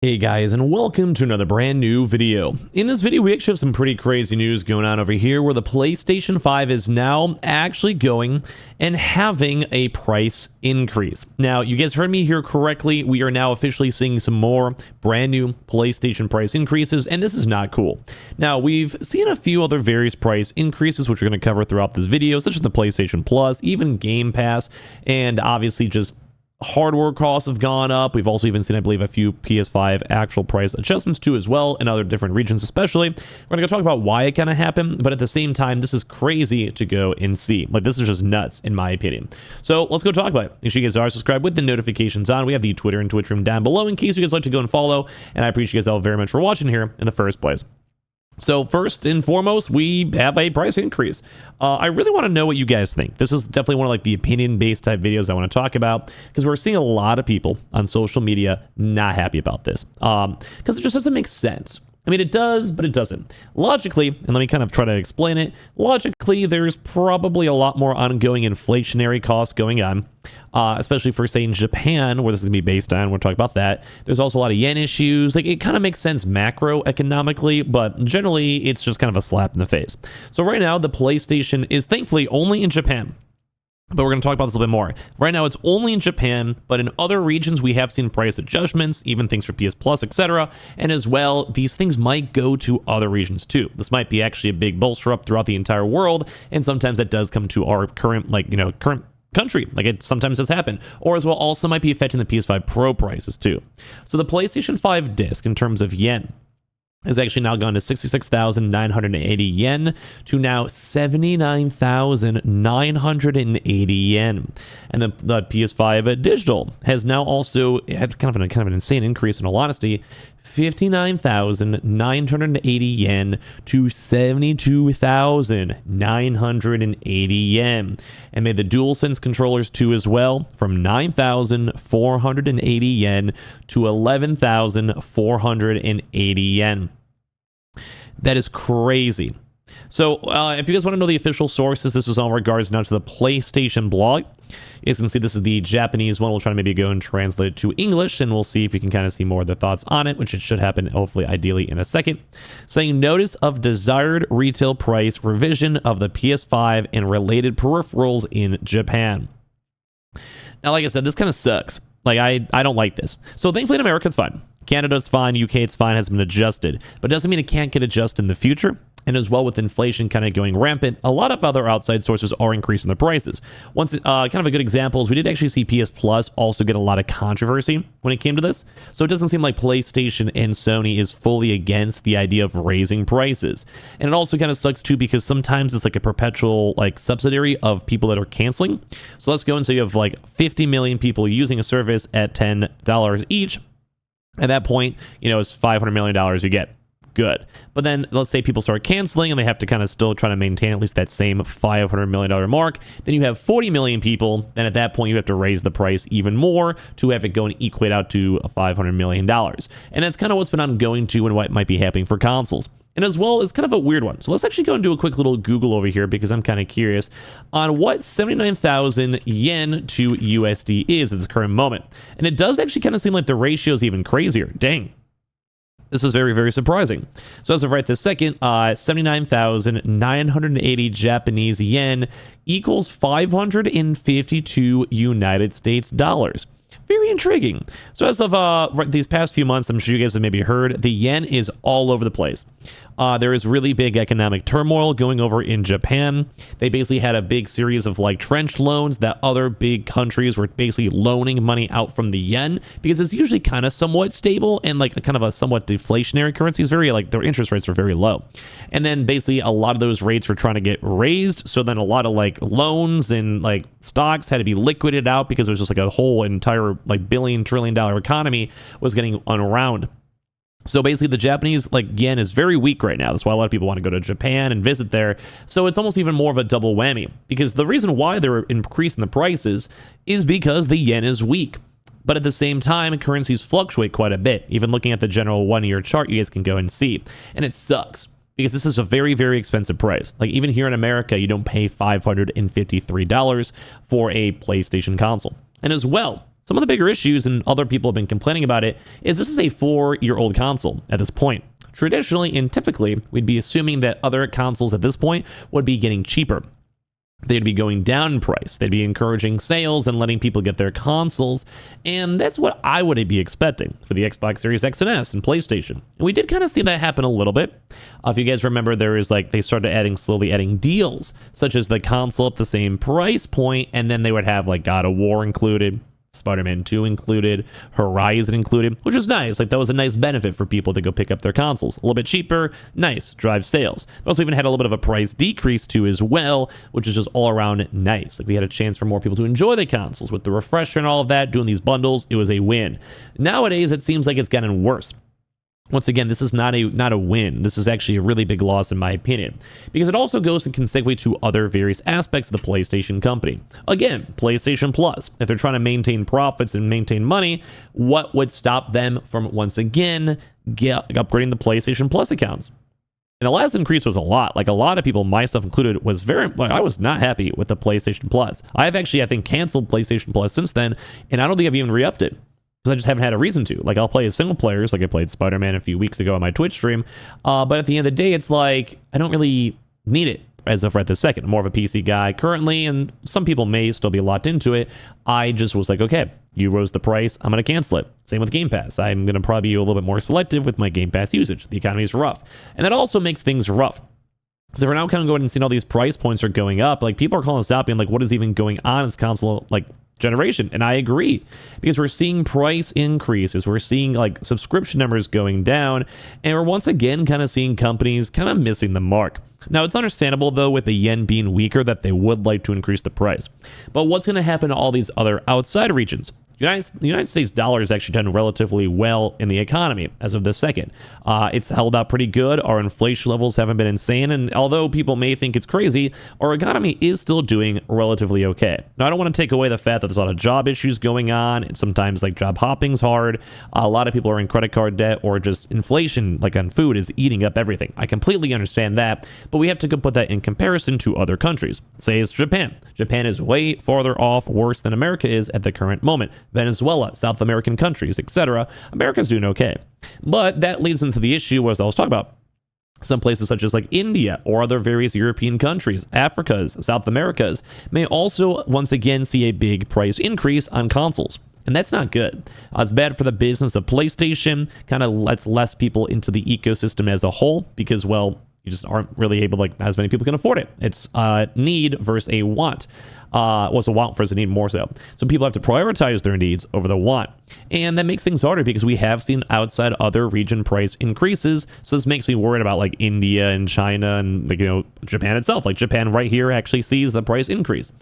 Hey guys, and welcome to another brand new video. In this video, we actually have some pretty crazy news going on over here where the PlayStation 5 is now actually going and having a price increase. Now, you guys heard me here correctly. We are now officially seeing some more brand new PlayStation price increases, and this is not cool. Now, we've seen a few other various price increases, which we're going to cover throughout this video, such as the PlayStation Plus, even Game Pass, and obviously just hardware costs have gone up. We've also even seen, I believe, a few PS5 actual price adjustments too as well in other different regions especially. We're going to go talk about why it kind of happened, but at the same time, this is crazy to go and see. Like, this is just nuts in my opinion. So let's go talk about it. Make sure you guys are subscribed with the notifications on. We have the Twitter and Twitch room down below in case you guys like to go and follow, and I appreciate you guys all very much for watching here in the first place. So first and foremost, we have a price increase. I really want to know what you guys think. This is definitely one of the opinion-based type videos I want to talk about because we're seeing a lot of people on social media not happy about this because it just doesn't make sense. I mean, it does, but it doesn't. Logically, and let me kind of try to explain it, logically, there's probably a lot more ongoing inflationary costs going on, especially for, say, in Japan, where this is going to be based on. We'll talk about that. There's also a lot of yen issues. Like, it kind of makes sense macroeconomically, but generally, it's just kind of a slap in the face. So right now, the PlayStation is thankfully only in Japan. But we're going to talk about this a little bit more. Right now, it's only in Japan, but in other regions, we have seen price adjustments, even things for PS Plus, etc. And as well, these things might go to other regions too. This might be actually a big bolster up throughout the entire world, and sometimes that does come to our current, current country, like it sometimes does happen, or as well also might be affecting the PS5 Pro prices too. So the PlayStation 5 disc, in terms of yen, has actually now gone to 66,980 yen to now 79,980 yen. And the PS5 Digital has now also had kind of an insane increase, in all honesty, 59,980 yen to 72,980 yen. And made the DualSense controllers too as well, from 9,480 yen to 11,480 yen. That is crazy. So if you guys want to know the official sources, this is all in regards now to the PlayStation blog. You can see this is the Japanese one. We'll try to maybe go and translate it to English, and we'll see if you can kind of see more of the thoughts on it, which it should happen hopefully ideally in a second. Saying notice of desired retail price revision of the PS5 and related peripherals in Japan. Now, like I said, this kind of sucks. Like, I don't like this. So thankfully in America, it's fine. Canada's fine. UK, it's fine, has been adjusted. But it doesn't mean it can't get adjusted in the future. And as well, with inflation kind of going rampant, a lot of other outside sources are increasing the prices. Kind of a good example is we did actually see PS Plus also get a lot of controversy when it came to this. So it doesn't seem like PlayStation and Sony is fully against the idea of raising prices. And it also kind of sucks too because sometimes it's like a perpetual subsidiary of people that are canceling. So let's go and say you have like 50 million people using a service at $10 each. At that point, it's $500 million you get. Good. But then let's say people start canceling and they have to kind of still try to maintain at least that same $500 million mark. Then you have 40 million people. Then at that point, you have to raise the price even more to have it go and equate out to $500 million. And that's kind of what's been ongoing to and what might be happening for consoles. And as well, it's kind of a weird one. So let's actually go and do a quick little Google over here because I'm kind of curious on what 79,000 yen to USD is at this current moment. And it does actually kind of seem like the ratio is even crazier. Dang. This is very, very surprising. So as of right this second, 79,980 Japanese yen equals 552 United States dollars. Very intriguing. So as of these past few months, I'm sure you guys have maybe heard, the yen is all over the place. There is really big economic turmoil going over in Japan. They basically had a big series of trench loans that other big countries were basically loaning money out from the yen because it's usually kind of somewhat stable and kind of a somewhat deflationary currency. It's very their interest rates are very low. And then basically a lot of those rates were trying to get raised. So then a lot of loans and stocks had to be liquidated out because there's just a whole entire billion trillion dollar economy was getting around. So basically the Japanese yen is very weak right now. That's why a lot of people want to go to Japan and visit there. So it's almost even more of a double whammy because the reason why they're increasing the prices is because the yen is weak. But at the same time, currencies fluctuate quite a bit. Even looking at the general 1-year chart, you guys can go and see. And it sucks because this is a very, very expensive price. Even here in America, you don't pay $553 for a PlayStation console. And as well, some of the bigger issues, and other people have been complaining about it, is this is a 4-year-old console at this point. Traditionally and typically, we'd be assuming that other consoles at this point would be getting cheaper. They'd be going down in price. They'd be encouraging sales and letting people get their consoles. And that's what I would be expecting for the Xbox Series X and S and PlayStation. And we did kind of see that happen a little bit. If you guys remember, there is they started slowly adding deals, such as the console at the same price point, and then they would have God of War included, Spider-Man 2 included, Horizon included, which was nice. That was a nice benefit for people to go pick up their consoles. A little bit cheaper, nice, drive sales. We also even had a little bit of a price decrease too as well, which is just all around nice. We had a chance for more people to enjoy the consoles with the refresher and all of that, doing these bundles. It was a win. Nowadays, it seems like it's gotten worse. Once again, this is not a win. This is actually a really big loss in my opinion, because it also goes and can segue to other various aspects of the PlayStation company. Again, PlayStation Plus. If they're trying to maintain profits and maintain money, what would stop them from once again upgrading the PlayStation Plus accounts? And the last increase was a lot. A lot of people, myself included, was I was not happy with the PlayStation Plus. I've actually, I think, canceled PlayStation Plus since then, and I don't think I've even re-upped it, because I just haven't had a reason to. I'll play as single players, I played Spider-Man a few weeks ago on my Twitch stream, but at the end of the day, it's I don't really need it as of right this second. I'm more of a PC guy currently, and some people may still be locked into it. I just was okay, you rose the price, I'm going to cancel it. Same with Game Pass. I'm going to probably be a little bit more selective with my Game Pass usage. The economy is rough, and that also makes things rough. So we're now kind of going and seeing all these price points are going up. People are calling us out being what is even going on in this console generation? And I agree, because we're seeing price increases, we're seeing subscription numbers going down, and we're once again kind of seeing companies kind of missing the mark. Now, it's understandable though, with the yen being weaker, that they would like to increase the price. But what's going to happen to all these other outside regions? The United States dollar has actually done relatively well in the economy as of this second. It's held out pretty good. Our inflation levels haven't been insane, and although people may think it's crazy, our economy is still doing relatively okay. Now, I don't want to take away the fact that there's a lot of job issues going on, and sometimes job hopping's hard. A lot of people are in credit card debt, or just inflation on food is eating up everything. I completely understand that, but we have to put that in comparison to other countries. Say it's Japan. Japan is way farther off worse than America is at the current moment. Venezuela, South American countries, etc. America's doing okay. But that leads into the issue, as I was talking about, some places such as India or other various European countries, Africa's, South America's, may also once again see a big price increase on consoles. And that's not good. It's bad for the business of PlayStation, kind of lets less people into the ecosystem as a whole, because, well, you just aren't really able not as many people can afford it. It's a need versus a want. It's a want versus a need more so. So people have to prioritize their needs over the want. And that makes things harder, because we have seen outside other region price increases. So this makes me worried about India and China and Japan itself. Japan right here actually sees the price increase.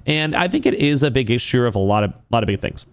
And I think it is a big issue of a lot of big things.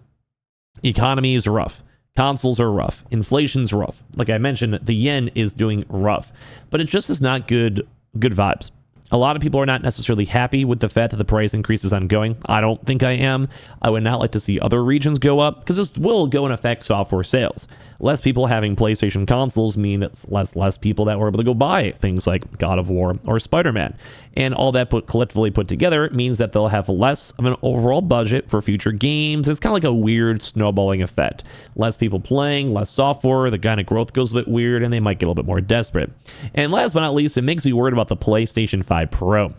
Economy is rough. Consoles are rough. Inflation's rough. Like I mentioned, the yen is doing rough, but it just is not good vibes. A lot of people are not necessarily happy with the fact that the price increase is ongoing. I don't think I am. I would not like to see other regions go up, because this will go and affect software sales. Less people having PlayStation consoles mean it's less people that were able to go buy things like God of War or Spider-Man. And all that collectively put together means that they'll have less of an overall budget for future games. It's kind of like a weird snowballing effect. Less people playing, less software, the kind of growth goes a bit weird, and they might get a little bit more desperate. And last but not least, it makes me worried about the PlayStation 5 Pro.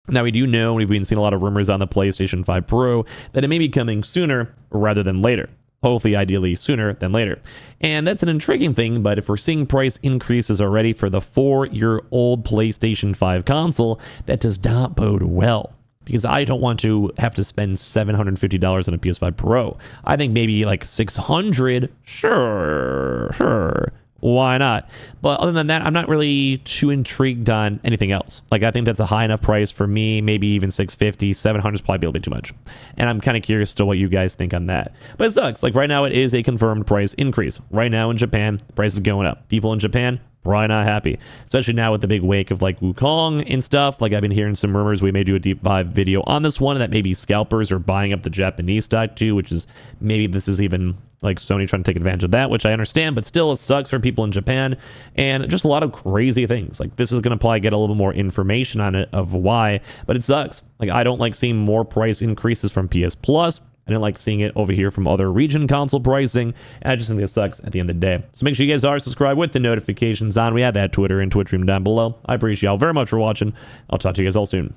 Now, we do know, we've been seeing a lot of rumors on the PlayStation 5 Pro, that it may be coming sooner rather than later. Hopefully, ideally sooner than later. And that's an intriguing thing, but if we're seeing price increases already for the 4-year-old PlayStation 5 console, that does not bode well. Because I don't want to have to spend $750 on a PS5 Pro. I think maybe $600, sure. Why not? But other than that, I'm not really too intrigued on anything else. I think that's a high enough price for me. Maybe even $650, $700 is probably a little bit too much. And I'm kind of curious to what you guys think on that. But it sucks. Right now, it is a confirmed price increase. Right now in Japan, the price is going up. People in Japan, probably not happy. Especially now with the big wake of Wukong and stuff. I've been hearing some rumors. We may do a deep dive video on this one, that maybe scalpers are buying up the Japanese stock too, which is maybe this is even Sony trying to take advantage of that, which I understand, but still it sucks for people in Japan, and just a lot of crazy things. This is going to probably get a little more information on it of why, but it sucks. I don't like seeing more price increases from PS Plus. I didn't like seeing it over here from other region console pricing. And I just think it sucks at the end of the day. So make sure you guys are subscribed with the notifications on. We have that Twitter and Twitch stream down below. I appreciate y'all very much for watching. I'll talk to you guys all soon.